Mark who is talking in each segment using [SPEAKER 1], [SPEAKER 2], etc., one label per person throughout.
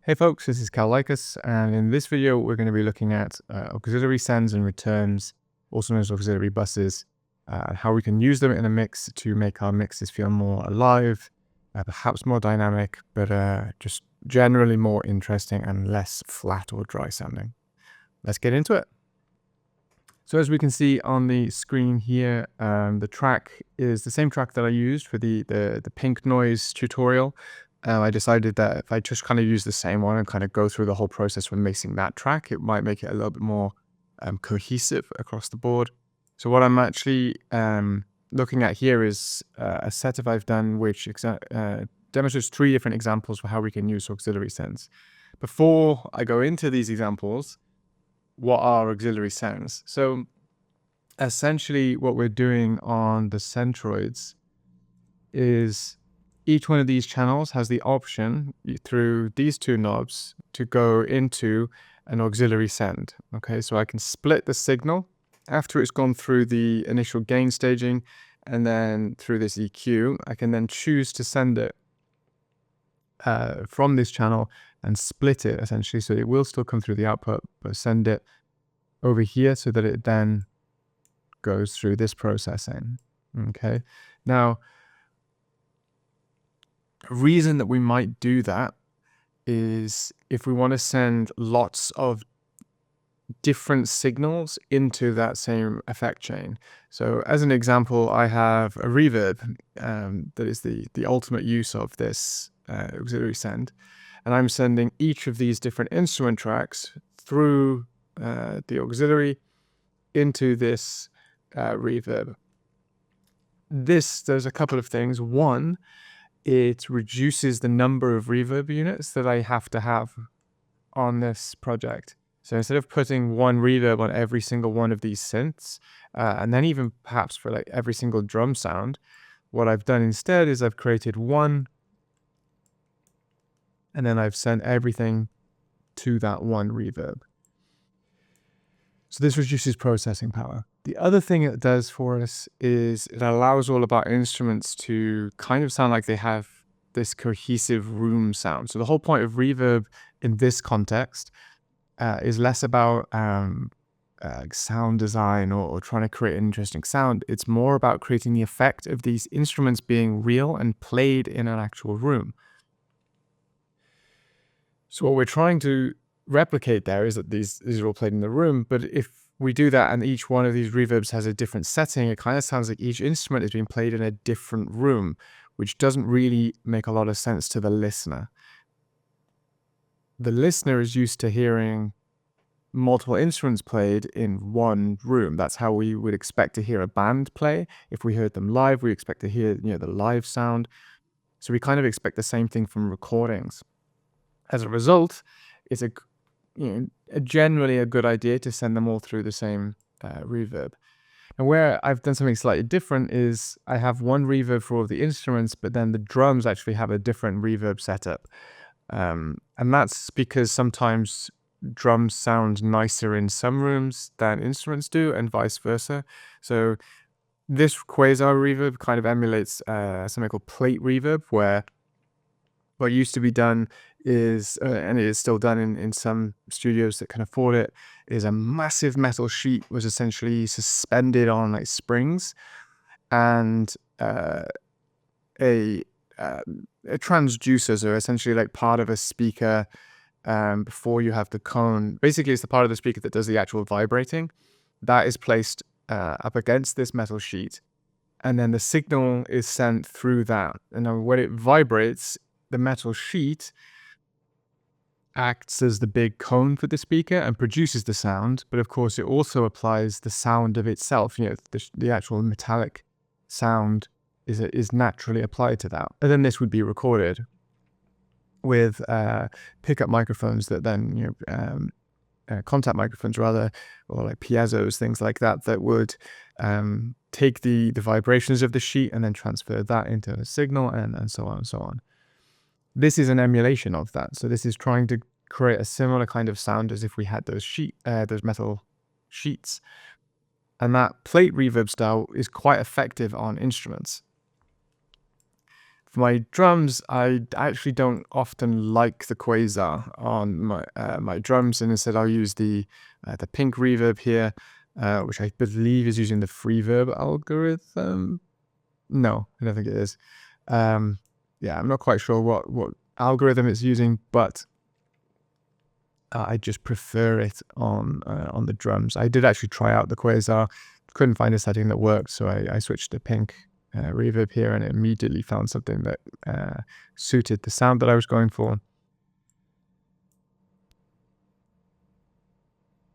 [SPEAKER 1] Hey folks, this is Cal Lycus, and in this video we're going to be looking at auxiliary sends and returns, also known as auxiliary buses, how we can use them in a mix to make our mixes feel more alive, perhaps more dynamic, but just generally more interesting and less flat or dry sounding. Let's get into it. So as we can see on the screen here, the track is the same track that I used for the pink noise tutorial. I decided that if I just kind of use the same one and kind of go through the whole process when mixing that track, it might make it a little bit more cohesive across the board. So what I'm actually looking at here is a setup I've done which demonstrates 3 different examples for how we can use auxiliary sends. Before I go into these examples, what are auxiliary sounds? So essentially what we're doing on the centroids is each one of these channels has the option through these 2 knobs to go into an auxiliary send. Okay, so I can split the signal after it's gone through the initial gain staging and then through this EQ. I can then choose to send it from this channel and split it essentially, so it will still come through the output, but send it over here so that it then goes through this processing. Okay, now a reason that we might do that is if we want to send lots of different signals into that same effect chain. So as an example, I have a reverb that is the ultimate use of this auxiliary send, and I'm sending each of these different instrument tracks through the auxiliary into this reverb. This does a couple of things. One, it reduces the number of reverb units that I have to have on this project. So instead of putting one reverb on every single one of these synths, and then even perhaps for like every single drum sound, what I've done instead is I've created one, and then I've sent everything to that one reverb. So this reduces processing power. The other thing it does for us is it allows all of our instruments to kind of sound like they have this cohesive room sound. So the whole point of reverb in this context is less about sound design or trying to create an interesting sound. It's more about creating the effect of these instruments being real and played in an actual room. So what we're trying to replicate there is that these are all played in the room, but if we do that and each one of these reverbs has a different setting, it kind of sounds like each instrument is being played in a different room, which doesn't really make a lot of sense to the listener. The listener is used to hearing multiple instruments played in one room. That's how we would expect to hear a band play. If we heard them live, we expect to hear, the live sound. So we kind of expect the same thing from recordings. As a result, it's generally a good idea to send them all through the same reverb. And where I've done something slightly different is I have one reverb for all the instruments, but then the drums actually have a different reverb setup. And that's because sometimes drums sound nicer in some rooms than instruments do, and vice versa. So this quasar reverb kind of emulates something called plate reverb, where what used to be done is, and it is still done in some studios that can afford it, is a massive metal sheet was essentially suspended on like springs, and a transducers are essentially like part of a speaker before you have the cone. Basically, it's the part of the speaker that does the actual vibrating. That is placed up against this metal sheet, and then the signal is sent through that. And now when it vibrates, the metal sheet acts as the big cone for the speaker and produces the sound, but of course it also applies the sound of itself. The actual metallic sound is naturally applied to that. And then this would be recorded with pickup microphones that then, contact microphones rather, or like piezos, things like that, that would take the vibrations of the sheet and then transfer that into a signal, and so on and so on. This is an emulation of that. So this is trying to create a similar kind of sound as if we had those metal sheets. And that plate reverb style is quite effective on instruments. For my drums, I actually don't often like the quasar on my drums, and instead I'll use the pink reverb here, which I believe is using the freeverb algorithm. No, I don't think it is. Yeah, I'm not quite sure what algorithm it's using, but I just prefer it on the drums. I did actually try out the quasar, couldn't find a setting that worked, so I switched to pink reverb here, and immediately found something that suited the sound that I was going for.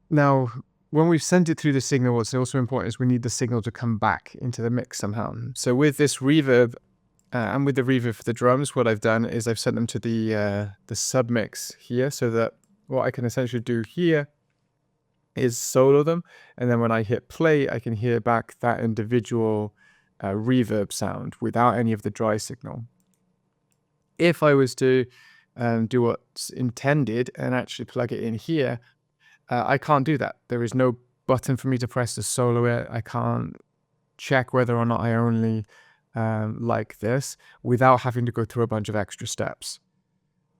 [SPEAKER 1] Now, when we've sent it through the signal, what's also important is we need the signal to come back into the mix somehow. So with this reverb and with the reverb for the drums, what I've done is I've sent them to the submix here, so that what I can essentially do here is solo them, and then when I hit play, I can hear back that individual reverb sound without any of the dry signal. If I was to do what's intended and actually plug it in here, I can't do that. There is no button for me to press to solo it. I can't check whether or not I only like this without having to go through a bunch of extra steps.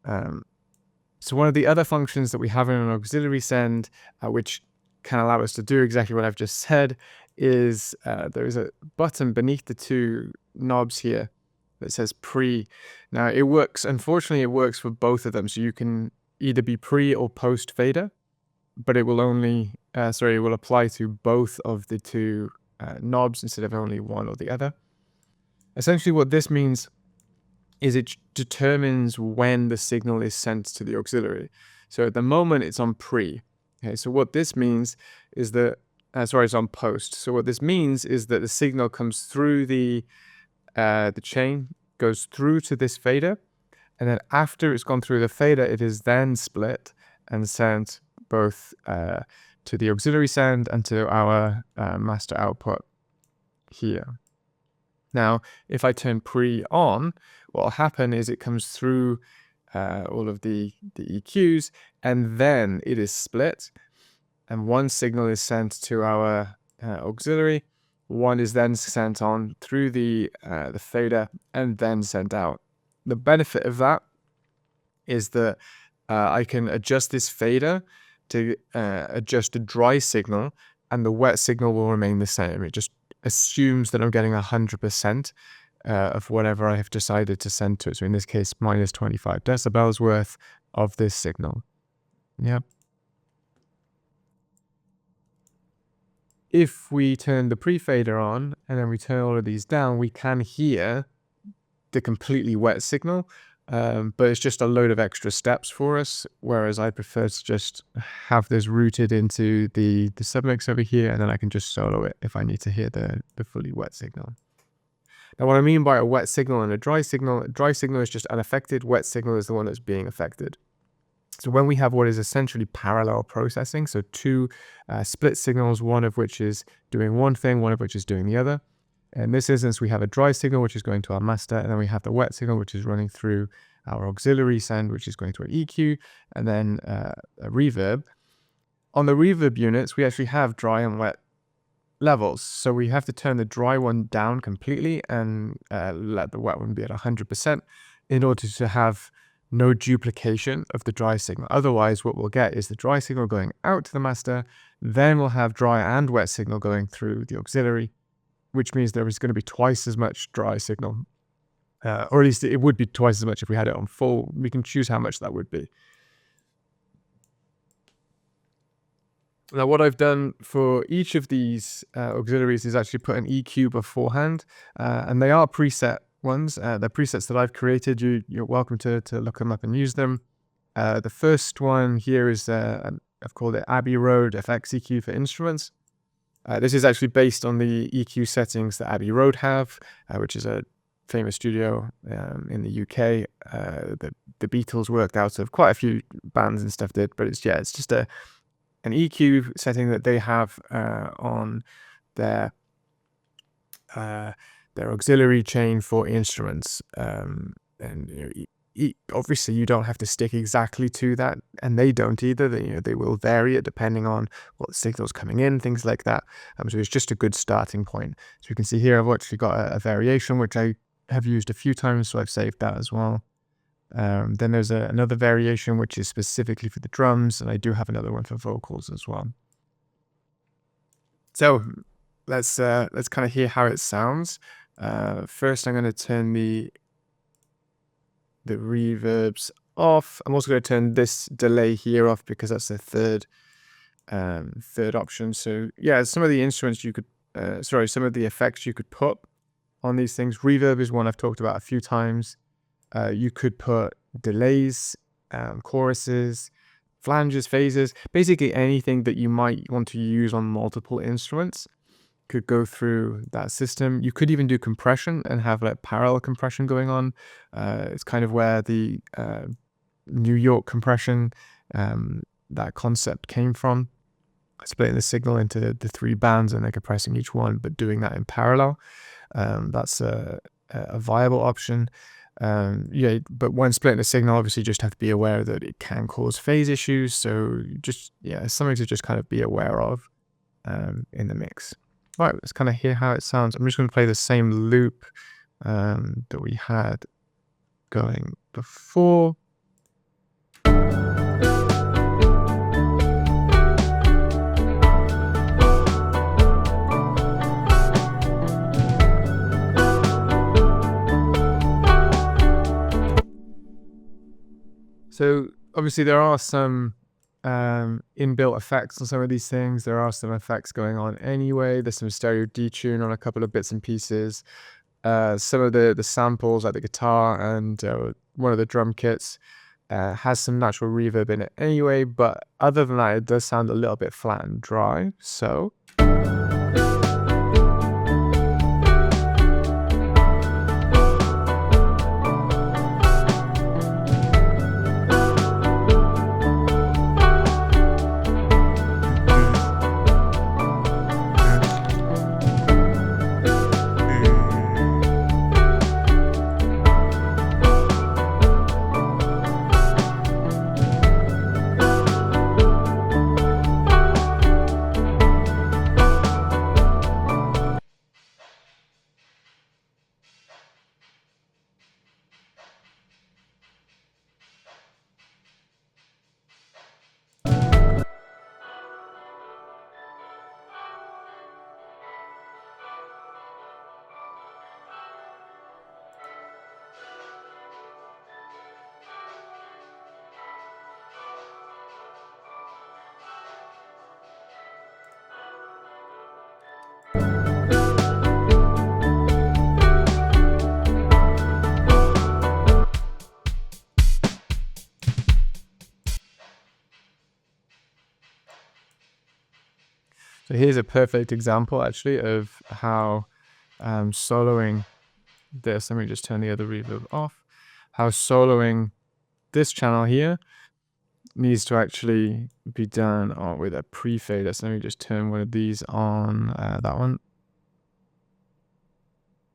[SPEAKER 1] So one of the other functions that we have in an auxiliary send, which can allow us to do exactly what I've just said, is there is a button beneath the two knobs here that says pre. Now it works, unfortunately it works for both of them. So you can either be pre or post fader, but it will only, it will apply to both of the two knobs instead of only one or the other. Essentially what this means is it determines when the signal is sent to the auxiliary. So at the moment it's on pre. Okay, so what this means is that, it's on post. So what this means is that the signal comes through the chain, goes through to this fader, and then after it's gone through the fader, it is then split and sent both to the auxiliary send and to our master output here. Now, if I turn pre on, what will happen is it comes through all of the EQs, and then it is split, and one signal is sent to our auxiliary, one is then sent on through the fader and then sent out. The benefit of that is that I can adjust this fader to adjust the dry signal, and the wet signal will remain the same. It just assumes that I'm getting 100% of whatever I have decided to send to it. So in this case, minus 25 decibels worth of this signal. Yep. If we turn the pre-fader on and then we turn all of these down, we can hear the completely wet signal, but it's just a load of extra steps for us, whereas I prefer to just have this routed into the submix over here, and then I can just solo it if I need to hear the fully wet signal. Now, what I mean by a wet signal and a dry signal is just unaffected, wet signal is the one that's being affected. So when we have what is essentially parallel processing, so two split signals, one of which is doing one thing, one of which is doing the other. In this instance, we have a dry signal, which is going to our master, and then we have the wet signal, which is running through our auxiliary send, which is going to our EQ, and then a reverb. On the reverb units, we actually have dry and wet levels. So we have to turn the dry one down completely and let the wet one be at 100% in order to have no duplication of the dry signal. Otherwise, what we'll get is the dry signal going out to the master, then we'll have dry and wet signal going through the auxiliary, which means there is going to be twice as much dry signal, or at least it would be twice as much if we had it on full. We can choose how much that would be. Now, what I've done for each of these auxiliaries is actually put an EQ beforehand, and they are preset ones. They're presets that I've created. You're welcome to look them up and use them. The first one here is, I've called it Abbey Road FX EQ for instruments. This is actually based on the EQ settings that Abbey Road have, which is a famous studio in the UK. The Beatles worked out of, quite a few bands and stuff did, but it's just an EQ setting that they have on their auxiliary chain for instruments. And obviously you don't have to stick exactly to that, and they don't either. They will vary it depending on what signal's coming in, things like that. So it's just a good starting point. So you can see here I've actually got a variation which I have used a few times, so I've saved that as well. Then there's another variation which is specifically for the drums, and I do have another one for vocals as well. So let's kind of hear how it sounds. First, I'm going to turn the reverbs off. I'm also going to turn this delay here off because that's the third option. So yeah, some of the instruments you could, some of the effects you could put on these things. Reverb is one I've talked about a few times. You could put delays, choruses, flanges, phases, basically anything that you might want to use on multiple instruments could go through that system. You could even do compression and have like parallel compression going on. It's kind of where the New York compression, that concept came from, splitting the signal into the 3 bands and then compressing each one, but doing that in parallel. That's a viable option. Yeah, but when splitting the signal, obviously just have to be aware that it can cause phase issues. So just, yeah, something to just kind of be aware of in the mix. Right, let's kind of hear how it sounds. I'm just going to play the same loop that we had going before. So obviously there are some inbuilt effects on some of these things. There are some effects going on anyway. There's some stereo detune on a couple of bits and pieces. Some of the samples, like the guitar and one of the drum kits, has some natural reverb in it anyway. But other than that, it does sound a little bit flat and dry. So So here's a perfect example actually of how soloing this, let me just turn the other reverb off, how soloing this channel here needs to actually be done with a pre-fader. So let me just turn one of these on, that one.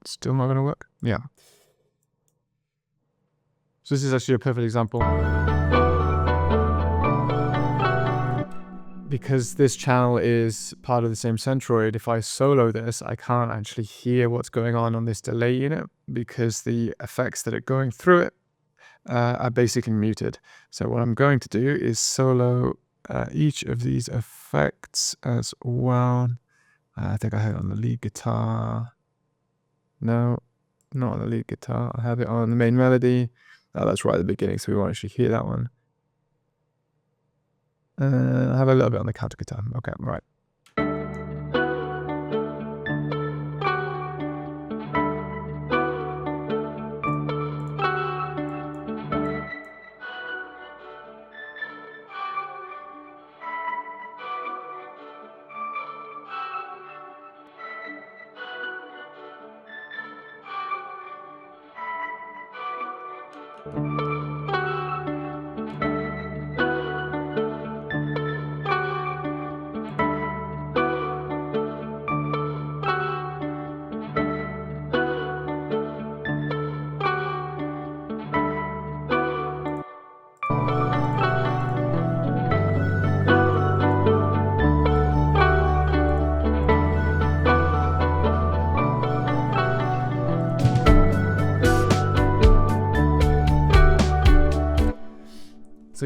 [SPEAKER 1] Still not going to work? Yeah. So this is actually a perfect example. Because this channel is part of the same centroid, if I solo this, I can't actually hear what's going on this delay unit because the effects that are going through it are basically muted. So what I'm going to do is solo each of these effects as well. I think I had it on the lead guitar. No, not on the lead guitar. I have it on the main melody. Oh, that's right at the beginning, so we won't actually hear that one. I have a little bit on the counter guitar. Okay, right.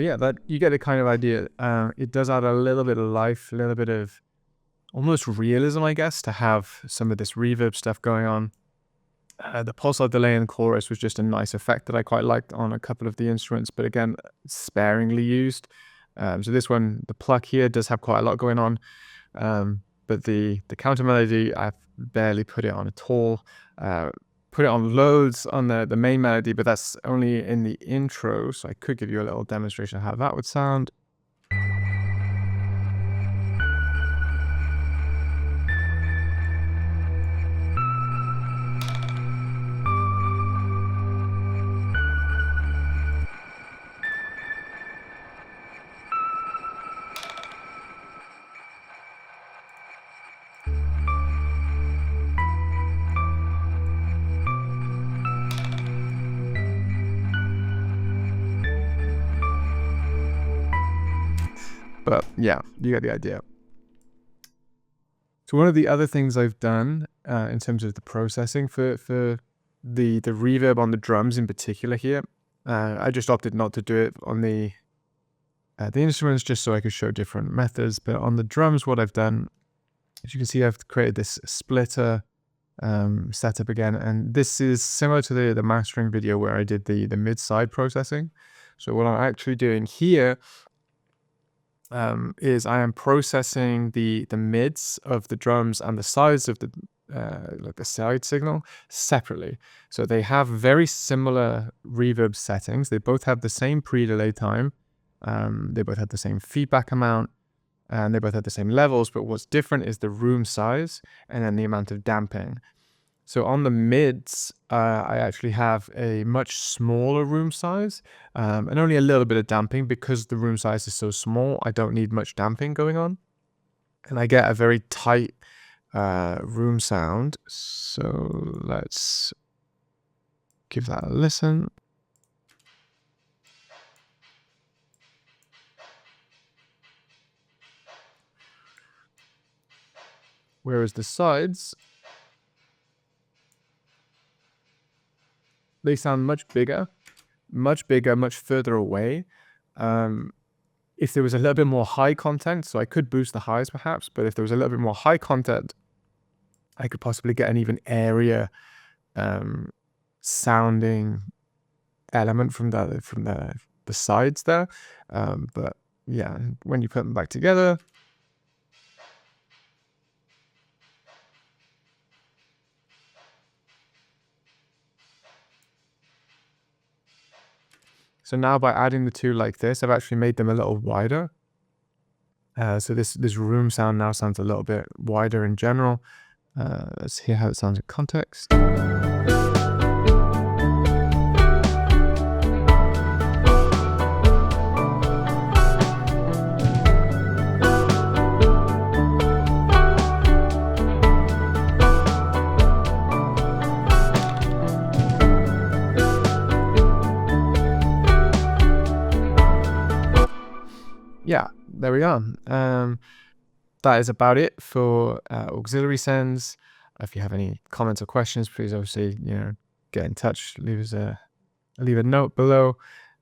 [SPEAKER 1] yeah, that you get a kind of idea. It does add a little bit of life, a little bit of almost realism, I guess, to have some of this reverb stuff going on. The pulsar delay in the chorus was just a nice effect that I quite liked on a couple of the instruments, but again, sparingly used. So this one, the pluck here does have quite a lot going on, but the counter melody, I've barely put it on at all. Put it on loads on the main melody, but that's only in the intro, so I could give you a little demonstration of how that would sound. But yeah, you get the idea. So one of the other things I've done in terms of the processing for the reverb on the drums in particular here, I just opted not to do it on the instruments just so I could show different methods. But on the drums, what I've done, as you can see, I've created this splitter setup again, and this is similar to the mastering video where I did the mid-side processing. So what I'm actually doing here is I am processing the mids of the drums and the sides of the like the side signal separately. So they have very similar reverb settings. They both have the same pre-delay time. They both have the same feedback amount, and they both have the same levels. But what's different is the room size and then the amount of damping. So on the mids, I actually have a much smaller room size and only a little bit of damping because the room size is so small. I don't need much damping going on, and I get a very tight room sound. So let's give that a listen. Whereas the sides, they sound much bigger, much further away. If there was a little bit more high content, so I could boost the highs perhaps, but if there was a little bit more high content, I could possibly get an even airier sounding element from the sides there. But yeah, when you put them back together, so now by adding the two like this, I've actually made them a little wider. So this room sound now sounds a little bit wider in general. Let's hear how it sounds in context. Yeah, there we are. That is about it for auxiliary sends. If you have any comments or questions, please obviously, get in touch, leave a note below.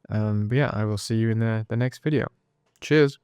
[SPEAKER 1] But yeah, I will see you in the next video. Cheers.